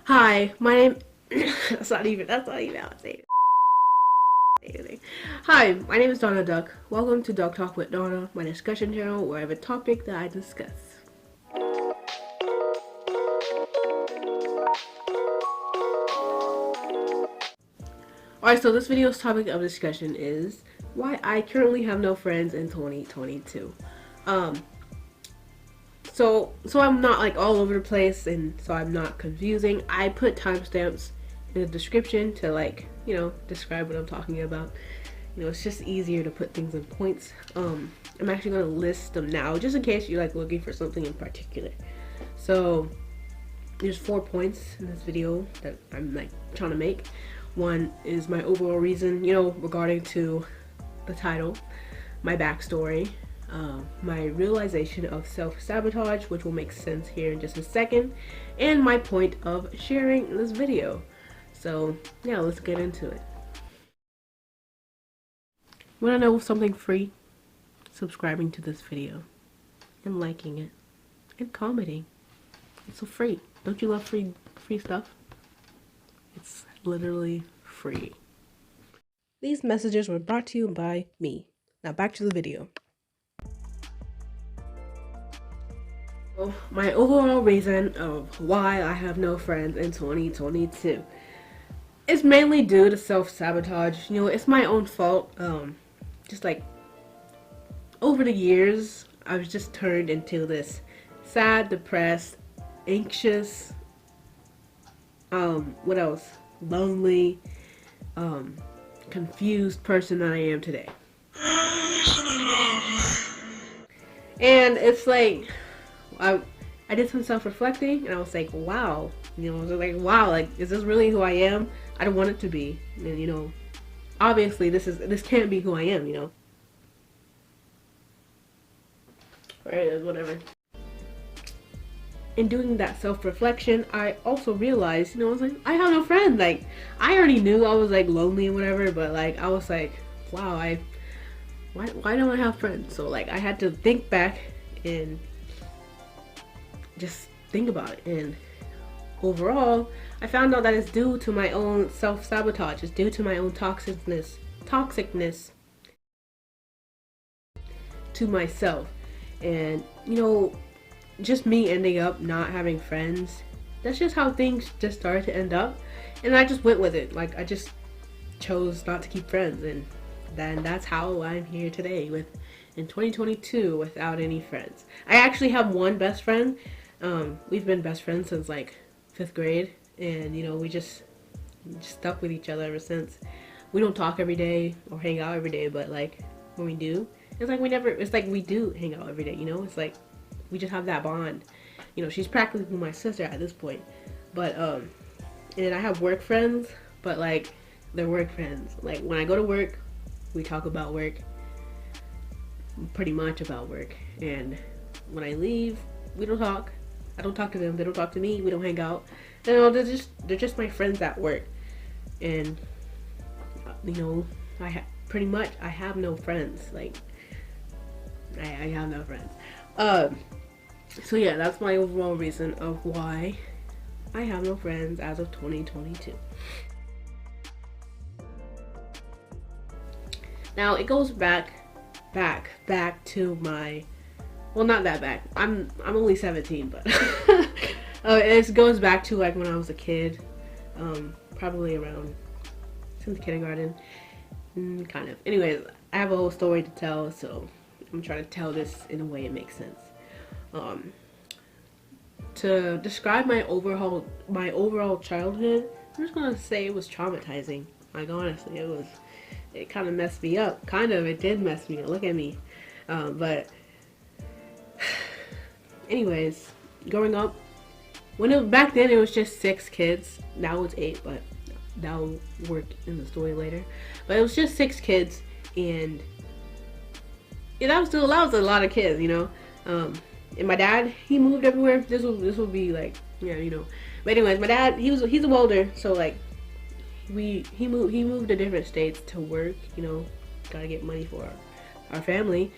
Hi, my name. That's not even how I say it. Hi, my name is Donna Duck. Welcome to Duck Talk with Donna, my discussion channel where I have a topic that I discuss. Alright, so this video's topic of discussion is why I currently have no friends in 2022. So I'm not like all over the place, and so I'm not confusing. I put timestamps in the description to describe what I'm talking about. It's just easier to put things in points. I'm actually gonna list them now, just in case you're looking for something in particular. So there's 4 points in this video that I'm trying to make. One is my overall reason, regarding to the title, my backstory, my realization of self-sabotage, which will make sense here in just a second, and my point of sharing this video. So yeah, let's get into it. Want to know something free? Subscribing to this video and liking it and commenting. It's so free. Don't you love free stuff? It's literally free. These messages were brought to you by me. Now back to the video. So, my overall reason of why I have no friends in 2022 is mainly due to self-sabotage. It's my own fault. Just over the years, I've just turned into this sad, depressed, anxious, what else? Lonely, confused person that I am today. And it's I did some self-reflecting, and I was like, wow, wow, is this really who I am? I don't want it to be. And obviously this can't be who I am, Right, whatever. In doing that self-reflection, I also realized, I was like, I have no friends. I already knew I was lonely and whatever, but I was like, wow, why don't I have friends? So I had to think back and just think about it. And overall, I found out that it's due to my own self-sabotage. It's due to my own toxicness to myself. And just me ending up not having friends, that's just how things just started to end up, and I just went with it. I just chose not to keep friends, and then that's how I'm here today in 2022 without any friends. I actually have one best friend. We've been best friends since 5th grade, and we just stuck with each other ever since. We don't talk every day or hang out every day, but when we do, it's we do hang out every day, it's we just have that bond. She's practically my sister at this point. But and I have work friends, but they're work friends. When I go to work, we talk about work, pretty much about work, and when I leave, we don't talk. I don't talk to them, they don't talk to me, we don't hang out. They're just my friends at work. And I have no friends. I have no friends. So yeah, that's my overall reason of why I have no friends as of 2022. Now it goes back to my, well, not that back. I'm only 17, but it goes back to when I was a kid, probably around since kindergarten, kind of. Anyways, I have a whole story to tell, so I'm trying to tell this in a way it makes sense. To describe my overall childhood, I'm just gonna say it was traumatizing. Honestly, it kind of messed me up. It did mess me up. Look at me. But anyways, growing up, back then it was just 6 kids. Now it's 8, but that'll work in the story later. But it was just 6 kids, and that was a lot of kids, and my dad, he moved everywhere. This will be But anyways, my dad, he's a welder, so he moved to different states to work. Gotta get money for our family.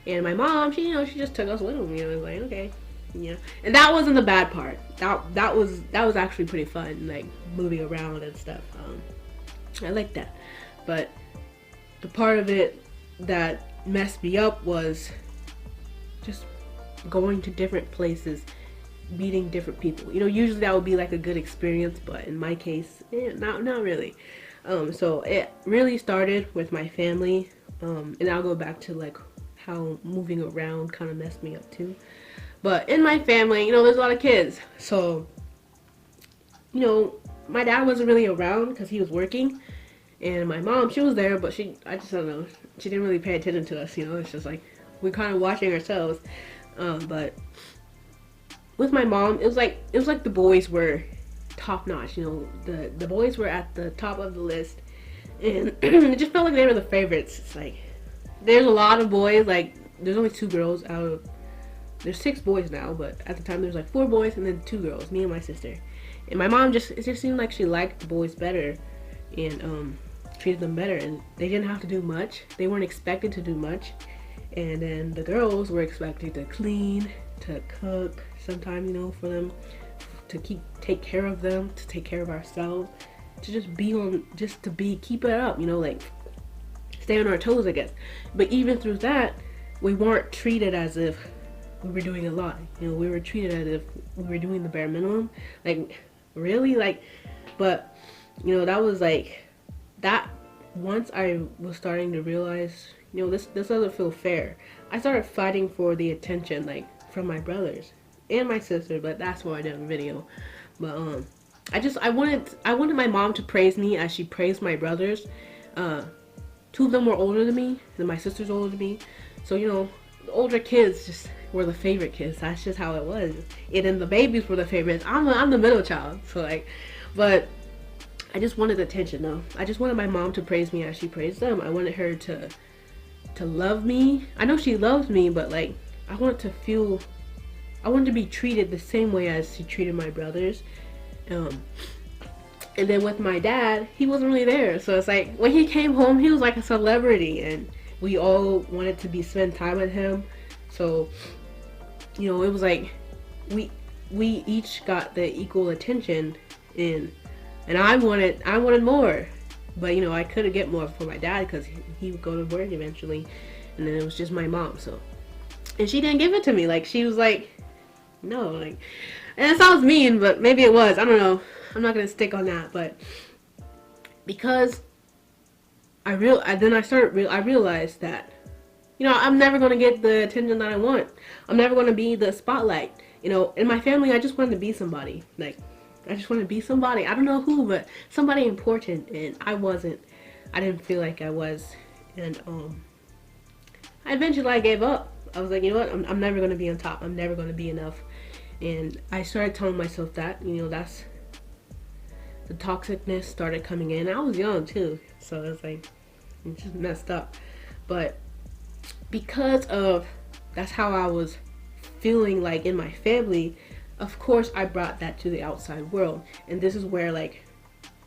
And my mom, she just took us with him. It's okay. Yeah, and that wasn't the bad part. That was actually pretty fun, like moving around and stuff. I like that, but the part of it that messed me up was just going to different places, meeting different people. Usually that would be like a good experience, but in my case, not really. So it really started with my family, and I'll go back to like how moving around kind of messed me up too. But in my family, there's a lot of kids, so my dad wasn't really around because he was working, and my mom, she was there, but I just don't know, she didn't really pay attention to us. It's just like we're kind of watching ourselves. But with my mom, it was like the boys were top notch. The boys were at the top of the list, and it just felt like they were the favorites. It's like there's a lot of boys. Like there's only 2 girls out of there's 6 boys now, but at the time there's like 4 boys and then 2 girls, me and my sister. And my mom it just seemed like she liked the boys better, and treated them better, and they didn't have to do much. They weren't expected to do much. And then the girls were expected to clean, to cook, sometimes, for them, to take care of them, to take care of ourselves, to keep it up, like stay on our toes, I guess. But even through that, we weren't treated as if we were doing a lot. We were treated as if we were doing the bare minimum. Like, really? Like, but, that was like, that once I was starting to realize, this doesn't feel fair. I started fighting for the attention, like, from my brothers and my sister, but that's why I did a video. But I wanted my mom to praise me as she praised my brothers. 2 of them were older than me, and my sister's older than me. So, the older kids just were the favorite kids. That's just how it was. And then the babies were the favorites. I'm the middle child, so like, but I just wanted attention, though. I just wanted my mom to praise me as she praised them. I wanted her to love me. I know she loves me, but like, I wanted to be treated the same way as she treated my brothers. And then with my dad, he wasn't really there. So it's like, when he came home, he was like a celebrity, and we all wanted to spend time with him. So, it was like, we each got the equal attention, and I wanted more. But, I couldn't get more for my dad because he would go to work eventually. And then it was just my mom. So, and she didn't give it to me. Like, she was like, no. Like, and it sounds mean, but maybe it was. I don't know. I'm not going to stick on that. But because I realized that, I'm never going to get the attention that I want. I'm never going to be the spotlight. In my family, I just wanted to be somebody. Like, I just wanted to be somebody. I don't know who, but somebody important, and I wasn't. I didn't feel like I was, and I eventually gave up. I was like, you know what? I'm never going to be on top. I'm never going to be enough. And I started telling myself that, that's the toxicness started coming in. I was young too, so it was like, it just messed up. But because of that's how I was feeling like in my family, of course I brought that to the outside world. And this is where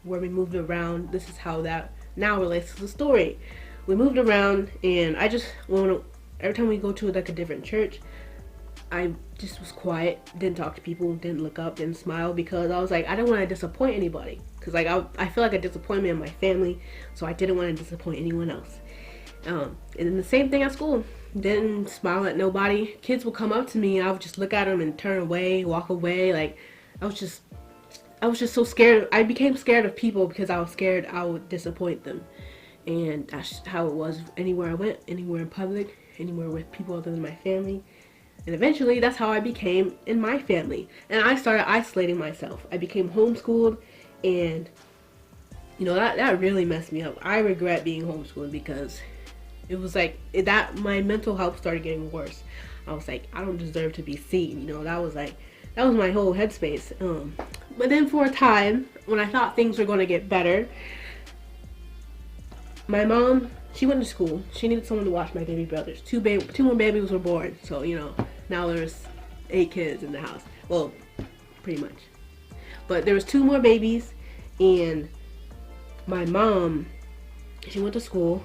we moved around. This is how that now relates to the story. We moved around, and every time we go to like a different church, I just was quiet, didn't talk to people, didn't look up, didn't smile, because I was like, I don't want to disappoint anybody, because like I feel like a disappointment in my family, so I didn't want to disappoint anyone else. And then the same thing at school, didn't smile at nobody. Kids would come up to me, I would just look at them and turn away, walk away. Like, I was just so scared. I became scared of people because I was scared I would disappoint them. And that's just how it was anywhere I went, anywhere in public, anywhere with people other than my family. And eventually that's how I became in my family. And I started isolating myself. I became homeschooled, and that really messed me up. I regret being homeschooled because it was like that my mental health started getting worse. I was like, I don't deserve to be seen. That was my whole headspace. But then for a time, when I thought things were going to get better, my mom, she went to school. She needed someone to watch my baby brothers. Two more babies were born. So, now there's 8 kids in the house. Well, pretty much. But there was 2 more babies, and my mom, she went to school,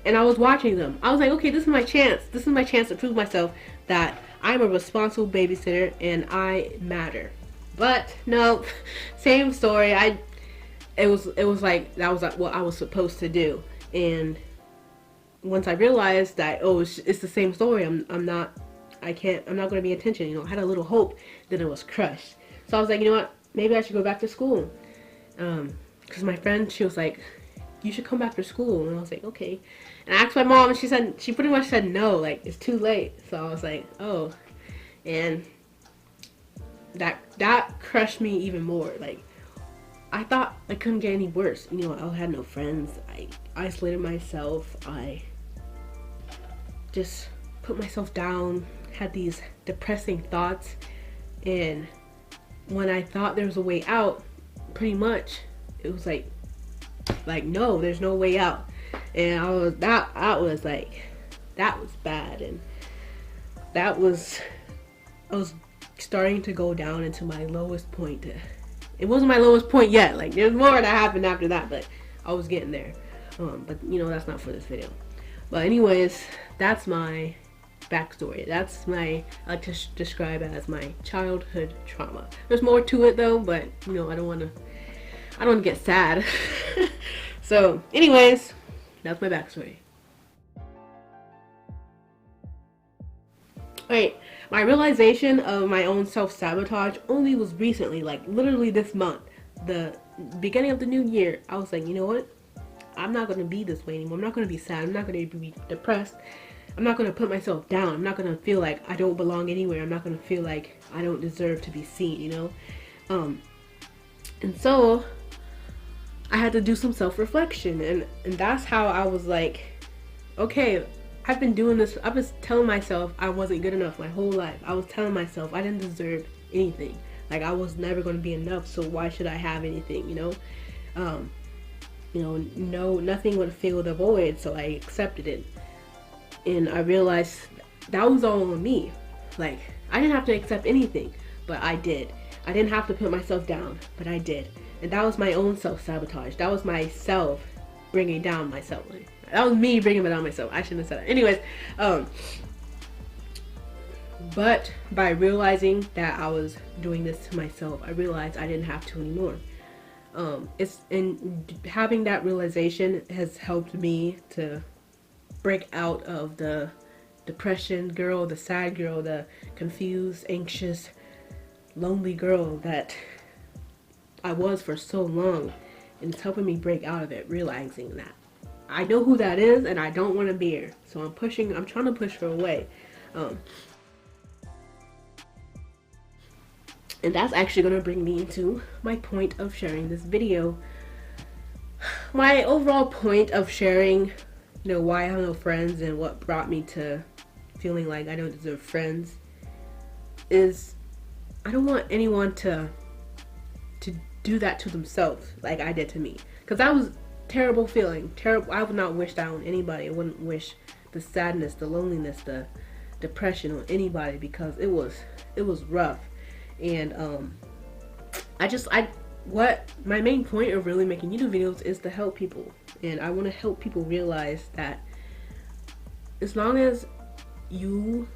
and I was watching them. I was like, okay, this is my chance. This is my chance to prove myself that I'm a responsible babysitter and I matter. But no, same story. It was like that was like what I was supposed to do. And once I realized that, oh, it's the same story, I'm not going to be attention. I had a little hope, then it was crushed. So I was like, you know what, maybe I should go back to school. Because my friend, she was like, you should come back to school. And I was like, okay. And I asked my mom, and she pretty much said no, like it's too late. So I was like, oh. And that crushed me even more. Like, I thought I couldn't get any worse. I had no friends. I isolated myself. I just put myself down, had these depressing thoughts. And when I thought there was a way out, pretty much it was like no, there's no way out. And I was that was bad. And I was starting to go down into my lowest point. It wasn't my lowest point yet. Like, there's more that happened after that, but I was getting there. But that's not for this video. But anyways, that's my backstory. I like to describe it as my childhood trauma. There's more to it though, but I don't want to get sad. So anyways, that's my backstory. Alright, my realization of my own self-sabotage only was recently, like literally this month. The beginning of the new year, I was like, you know what? I'm not going to be this way anymore. I'm not going to be sad. I'm not going to be depressed. I'm not going to put myself down. I'm not going to feel like I don't belong anywhere. I'm not going to feel like I don't deserve to be seen, And so I had to do some self-reflection, and that's how I was like, okay, I've been doing this. I was telling myself I wasn't good enough my whole life. I was telling myself I didn't deserve anything. Like, I was never going to be enough, so why should I have anything, No, nothing would fill the void, so I accepted it. And I realized that was all on me. Like, I didn't have to accept anything, but I did. I didn't have to put myself down, but I did. And that was my own self-sabotage. That was myself bringing down myself. That was me bringing down myself. I shouldn't have said that. Anyways, but by realizing that I was doing this to myself, I realized I didn't have to anymore. Having that realization has helped me to break out of the depression girl, the sad girl, the confused, anxious, lonely girl that I was for so long. And it's helping me break out of it, realizing that I know who that is and I don't want to be her. So I'm trying to push her away. And that's actually going to bring me into my point of sharing this video. My overall point of sharing, why I have no friends and what brought me to feeling like I don't deserve friends is I don't want anyone to do that to themselves like I did to me. Because that was terrible feeling. Terrible. I would not wish that on anybody. I wouldn't wish the sadness, the loneliness, the depression on anybody, because it was rough. And what my main point of really making YouTube videos is to help people. And I want to help people realize that as long as you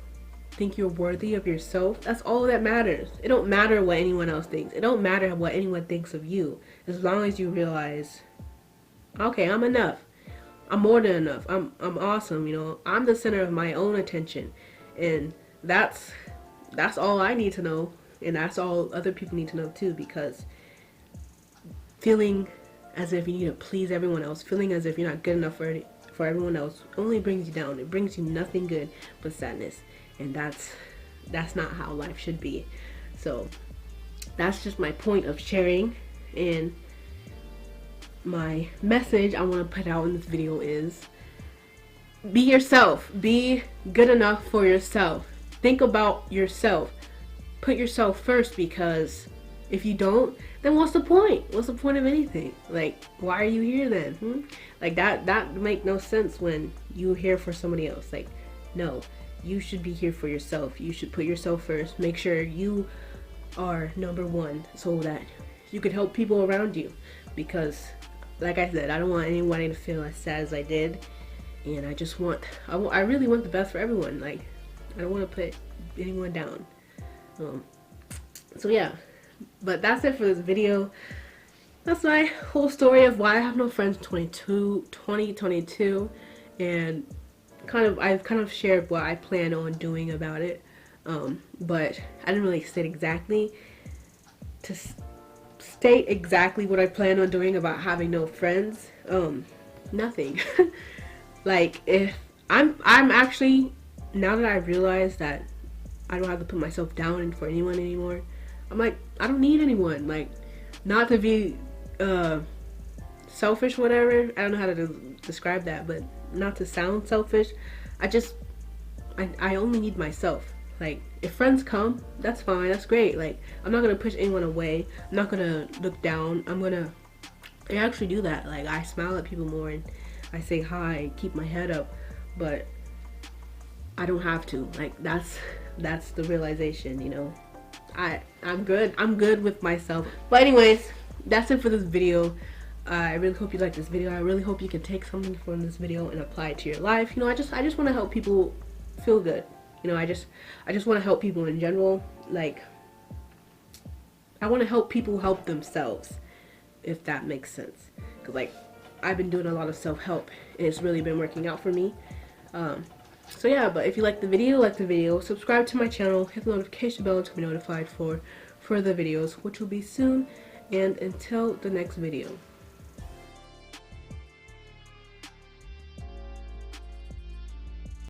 think you're worthy of yourself, that's all that matters. It don't matter what anyone else thinks. It don't matter what anyone thinks of you. As long as you realize, okay, I'm enough. I'm more than enough. I'm awesome, I'm the center of my own attention. And that's all I need to know. And that's all other people need to know too, because feeling as if you need to please everyone else, feeling as if you're not good enough for everyone else, only brings you down. It brings you nothing good but sadness. And that's not how life should be. So that's just my point of sharing. And my message I want to put out in this video is, be yourself. Be good enough for yourself. Think about yourself. Put yourself first, because if you don't, then what's the point? What's the point of anything? Like, why are you here then? Like, that make no sense when you're here for somebody else. Like, no, you should be here for yourself. You should put yourself first. Make sure you are number one so that you could help people around you. Because, like I said, I don't want anybody to feel as sad as I did. And I really want the best for everyone. Like, I don't want to put anyone down. So yeah, but that's it for this video. That's my whole story of why I have no friends in 2022, and I've kind of shared what I plan on doing about it, but I didn't really state exactly what I plan on doing about having no friends. Nothing. Like, if I'm actually, now that I realize that I don't have to put myself down for anyone anymore, I'm like, I don't need anyone. Like, not to be selfish, whatever. I don't know how to describe that, but not to sound selfish. I only need myself. Like, if friends come, that's fine, that's great. Like, I'm not gonna push anyone away. I'm not gonna look down. I actually do that. Like, I smile at people more and I say hi, keep my head up, but I don't have to. Like, that's the realization, you know. I'm good with myself. But anyways, that's it for this video. I really hope you like this video. I really hope you can take something from this video and apply it to your life. You know, I just want to help people feel good. You know, I just want to help people in general. Like, I want to help people help themselves, if that makes sense. Because, like, I've been doing a lot of self-help and it's really been working out for me. So yeah, but if you like the video, subscribe to my channel, hit the notification bell to be notified for further videos, which will be soon. And until the next video.